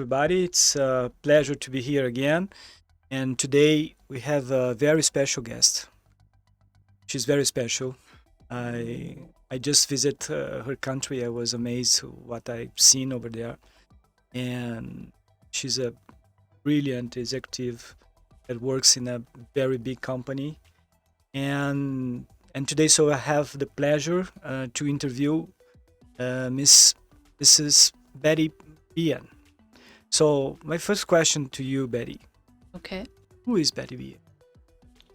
everybody. It's a pleasure to be here again. And today we have a very special guest. She's very special. I just visit her country. I was amazed what I've seen over there. And she's a brilliant executive that works in a very big company. And today, so I have the pleasure to interview Mrs. Betty Bian. So my first question to you, Betty, Okay. who is Betty Bian?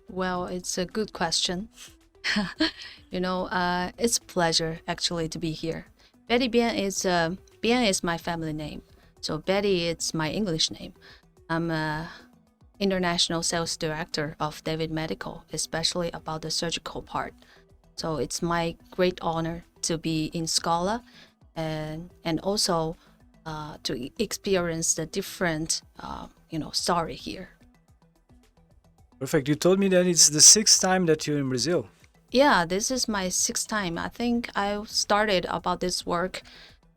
Well, it's a good question. It's a pleasure actually to be here. Betty Bian is my family name. So Betty is my English name. I'm a international sales director of David Medical, especially about the surgical part. So it's my great honor to be in Scolla and also to experience the different story here. Perfect. You told me that it's the sixth time that you're in Brazil. Yeah, this is my sixth time. I think I started about this work,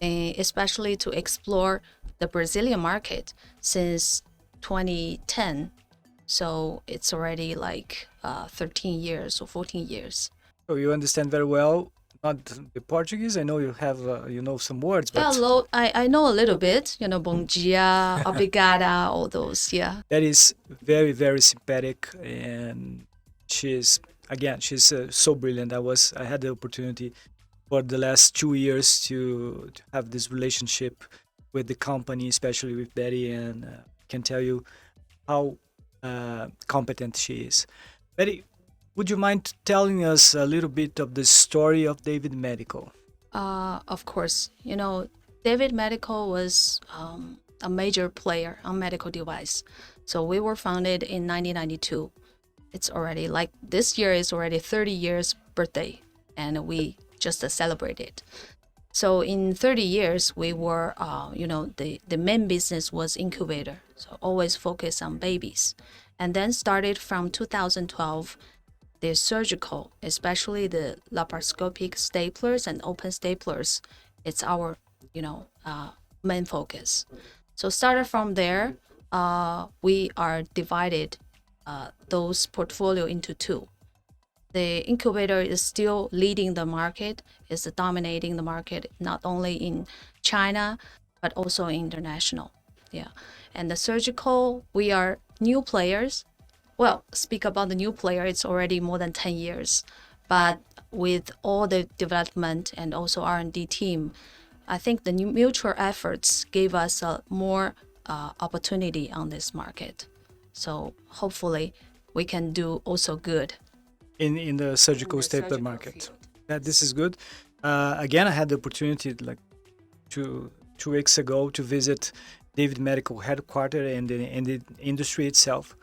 especially to explore the Brazilian market since 2010. So it's already like 13 years or 14 years. So you understand very well, not the Portuguese. I know you have, some words, Yeah, but I know a little bit. Bom dia, obrigada, all those. Yeah. that is very, very sympathetic. And she's so brilliant. I had the opportunity for the last 2 years to have this relationship with the company, especially with Betty, and can tell you how competent she is. Betty, would you mind telling us a little bit of the story of David Medical? Of course. David Medical was a major player on medical device. So we were founded in 1992. It's already like this year is already 30 years birthday, and we just celebrated. So in 30 years, we were, the main business was incubator. So always focus on babies. And then started from 2012, the surgical, especially the laparoscopic staplers and open staplers, it's our, main focus. So started from there, we are divided those portfolio into two. The incubator is still leading the market, is dominating the market, not only in China, but also international. Yeah. And the surgical, we are new players. Well, speak about the new player, it's already more than 10 years. But with all the development and also R&D team, I think the new mutual efforts gave us more opportunity on this market. So hopefully we can do also good. In the surgical stapler market. Yeah, this is good. Again, I had the opportunity like 2 weeks ago to visit David Medical headquarters and the industry itself.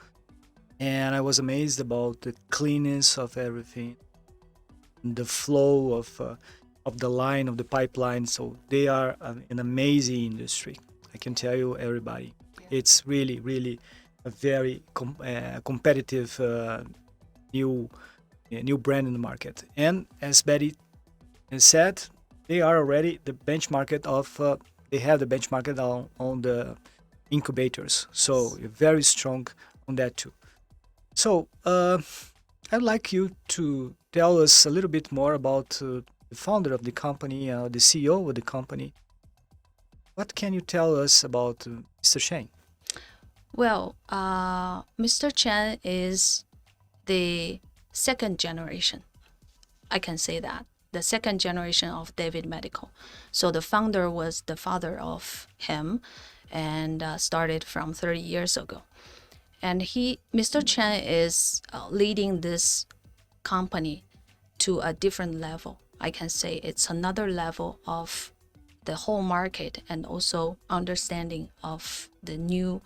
And I was amazed about the cleanness of everything, the flow of the line, of the pipeline. So they are an amazing industry. I can tell you, everybody. Yeah. It's really, really a very competitive new brand in the market. And as Betty said, they are already the benchmark they have the benchmark on the incubators. So you're very strong on that too. So I'd like you to tell us a little bit more about the founder of the company, the CEO of the company. What can you tell us about Mr. Chen? Well, Mr. Chen is the second generation. I can say that. The second generation of David Medical. So the founder was the father of him and started from 30 years ago. And Mr. Chen is leading this company to a different level. I can say it's another level of the whole market and also understanding of the new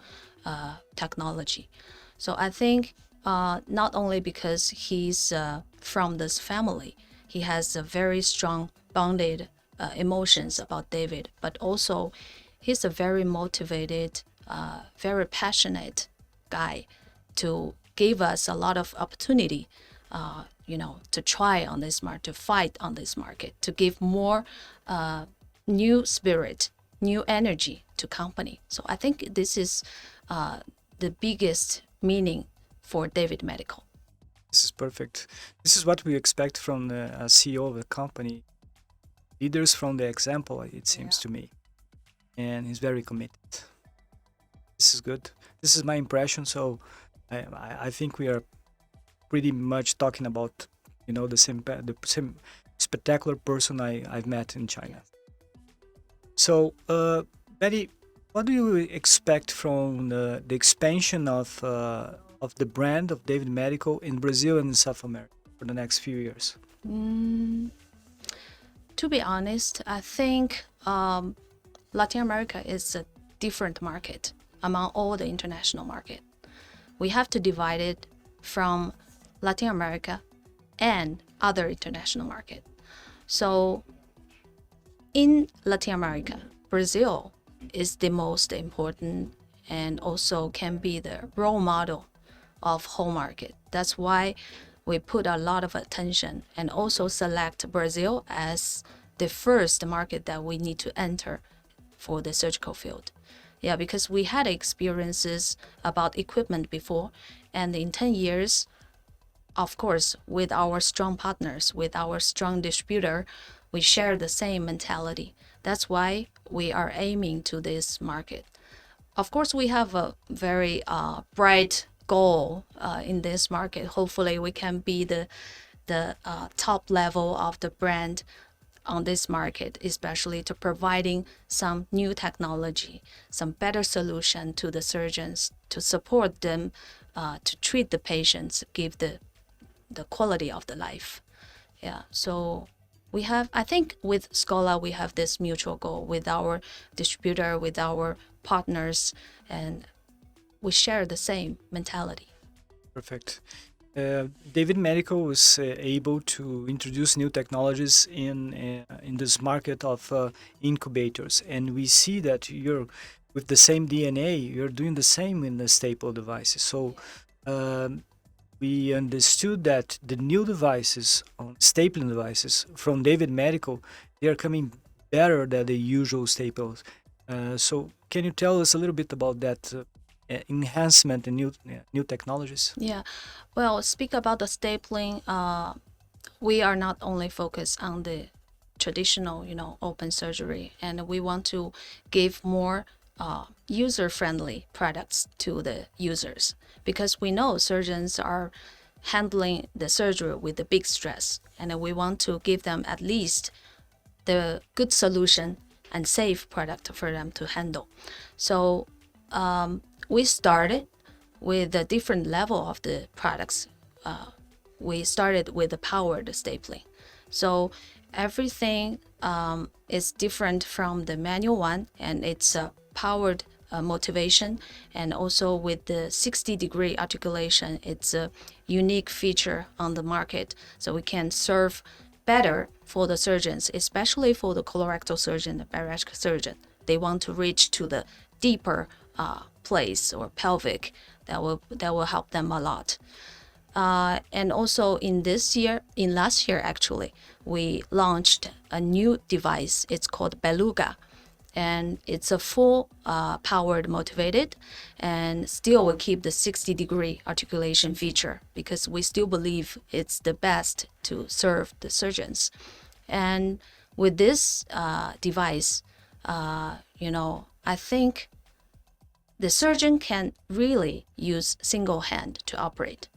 technology. So I think not only because he's from this family, he has a very strong bonded emotions about David, but also he's a very motivated, very passionate guy to give us a lot of opportunity, to try on this market, to fight on this market, to give more new spirit, new energy to company. So I think this is the biggest meaning for David Medical. This is perfect. This is what we expect from the CEO of the company. Leaders from the example, it seems to me. And he's very committed. This is good. This is my impression. So I think we are pretty much talking about, the same spectacular person I've met in China. So, Betty, what do you expect from the expansion of the brand of David Medical in Brazil and in South America for the next few years? To be honest, I think Latin America is a different market among all the international market. We have to divide it from Latin America and other international market. So in Latin America, Brazil is the most important and also can be the role model of whole market. That's why we put a lot of attention and also select Brazil as the first market that we need to enter for the surgical field. Yeah, because we had experiences about equipment before, and in 10 years, of course, with our strong partners, with our strong distributor, we share the same mentality. That's why we are aiming to this market. Of course, we have a very bright goal in this market. Hopefully, we can be the top level of the brand on this market, especially to providing some new technology, some better solution to the surgeons to support them to treat the patients, give the quality of the life. Yeah, so we have, I think with Scolla, we have this mutual goal with our distributor, with our partners, and we share the same mentality. Perfect. David Medical was able to introduce new technologies in this market of incubators, and we see that you're with the same DNA. You're doing the same in the staple devices. So we understood that the new devices, stapling devices from David Medical, they are coming better than the usual staples. So can you tell us a little bit about that enhancement and new technologies? Yeah, well, speak about the stapling. We are not only focused on the traditional, open surgery, and we want to give more user-friendly products to the users, because we know surgeons are handling the surgery with the big stress, and we want to give them at least the good solution and safe product for them to handle. So we started with a different level of the products. We started with the powered stapling. So everything is different from the manual one, and it's a powered motivation, and also with the 60-degree articulation. It's a unique feature on the market, so we can serve better for the surgeons, especially for the colorectal surgeon, the bariatric surgeon. They want to reach to the deeper place or pelvic. That will help them a lot. And also in last year actually, we launched a new device. It's called Beluga, and it's a full powered motivated, and still will keep the 60-degree articulation feature, because we still believe it's the best to serve the surgeons. And with this device, I think the surgeon can really use single hand to operate,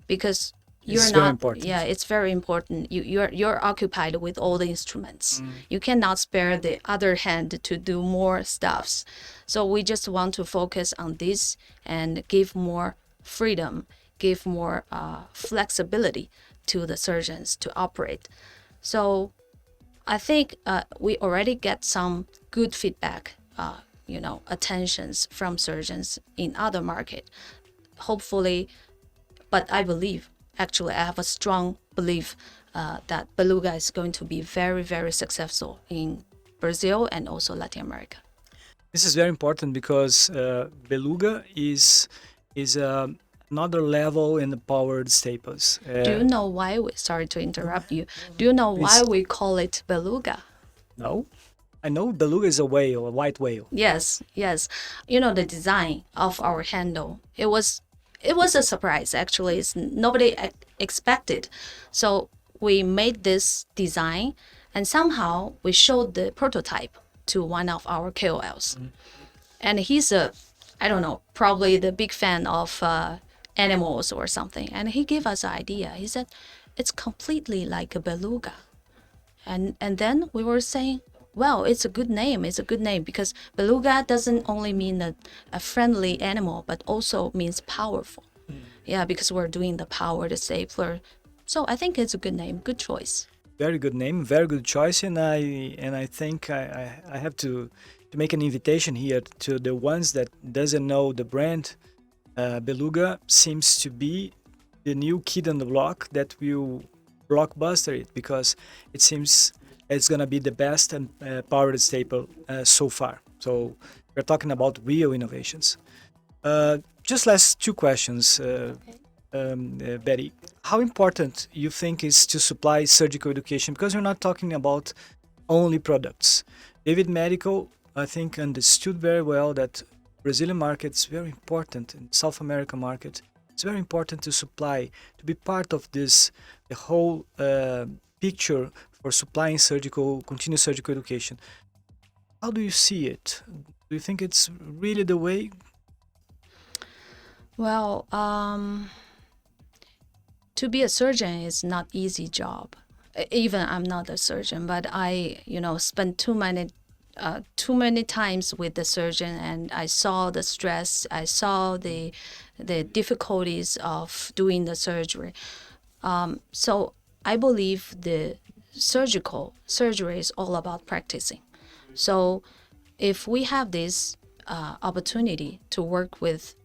because It's very important. Yeah, it's very important. You're occupied with all the instruments. You cannot spare the other hand to do more stuffs. So we just want to focus on this and give more freedom, give more flexibility to the surgeons to operate. So I think we already get some good feedback, attentions from surgeons in other market. Hopefully, but I believe, actually, I have a strong belief that Beluga is going to be very, very successful in Brazil and also Latin America. This is very important because Beluga is another level in the powered staples. Do you know why sorry to interrupt you. Do you know why we call it Beluga? No? I know beluga is a whale, a white whale. Yes, yes. You know, the design of our handle, it was a surprise actually. Nobody expected. So we made this design and somehow we showed the prototype to one of our KOLs. And he's I don't know, probably the big fan of animals or something. And he gave us an idea. He said, it's completely like a beluga. And then we were saying, well, it's a good name. It's a good name because beluga doesn't only mean a friendly animal, but also means powerful. Yeah, because we're doing the power, the stapler. So I think it's a good name, good choice. Very good name, very good choice, and I think I have to make an invitation here to the ones that doesn't know the brand. Beluga seems to be the new kid on the block that will blockbuster it because it seems it's gonna be the best and powered staple so far. So we're talking about real innovations. Just last two questions, Betty. How important you think is to supply surgical education? Because we're not talking about only products. David Medical, I think, understood very well that Brazilian market is very important, and South American market. It's very important to supply, to be part of this, the whole picture for supplying continuous surgical education. How do you see it? Do you think it's really the way? Well, to be a surgeon is not easy job. Even I'm not a surgeon, but I, spent too many times with the surgeon, and I saw the stress. I saw the difficulties of doing the surgery. So I believe the surgery is all about practicing. So if we have this opportunity to work with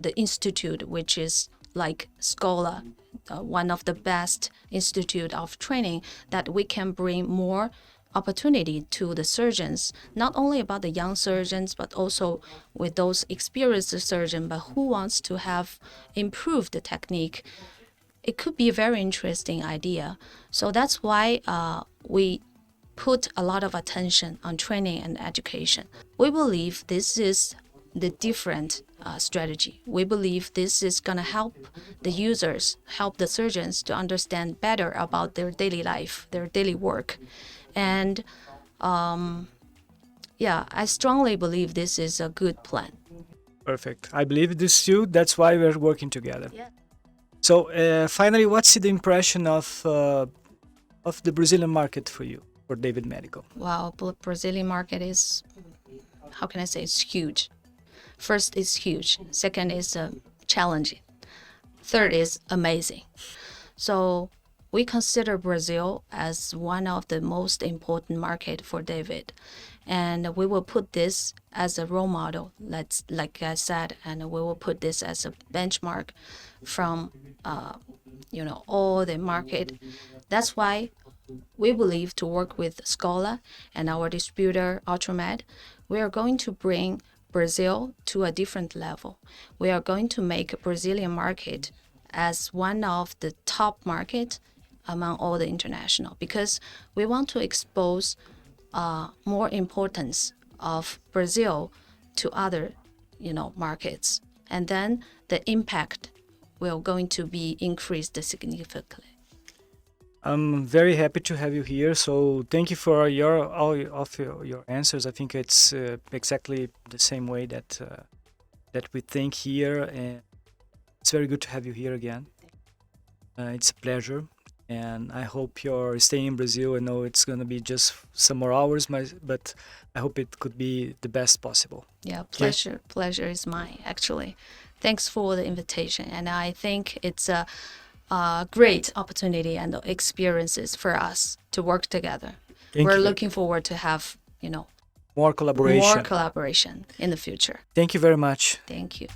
the institute, which is like Scolla, one of the best institute of training, that we can bring more opportunity to the surgeons, not only about the young surgeons, but also with those experienced surgeons, but who wants to have improved the technique. It could be a very interesting idea. So that's why we put a lot of attention on training and education. We believe this is the different strategy. We believe this is going to help the users, help the surgeons to understand better about their daily life, their daily work. And I strongly believe this is a good plan. Perfect. I believe this too. That's why we're working together. Yeah. So finally, what's the impression of the Brazilian market for you, for David Medical? Wow, Brazilian market is, how can I say, it's huge. First is huge. Second is challenging. Third is amazing. So we consider Brazil as one of the most important market for David. And we will put this as a role model, like I said, and we will put this as a benchmark from, all the market. That's why we believe to work with Scolla and our distributor, Ultramed, we are going to bring Brazil to a different level. We are going to make Brazilian market as one of the top market among all the international, because we want to expose more importance of Brazil to other, markets, and then the impact will going to be increased significantly. I'm very happy to have you here. So thank you for all of your answers. I think it's exactly the same way that we think here, and it's very good to have you here again. It's a pleasure, and I hope you're staying in Brazil. I know it's gonna be just some more hours, but I hope it could be the best possible. Yeah, pleasure is mine, actually. Thanks for the invitation, and I think it's a great opportunity and experiences for us to work together. We're looking forward to have, more collaboration in the future. Thank you very much. Thank you.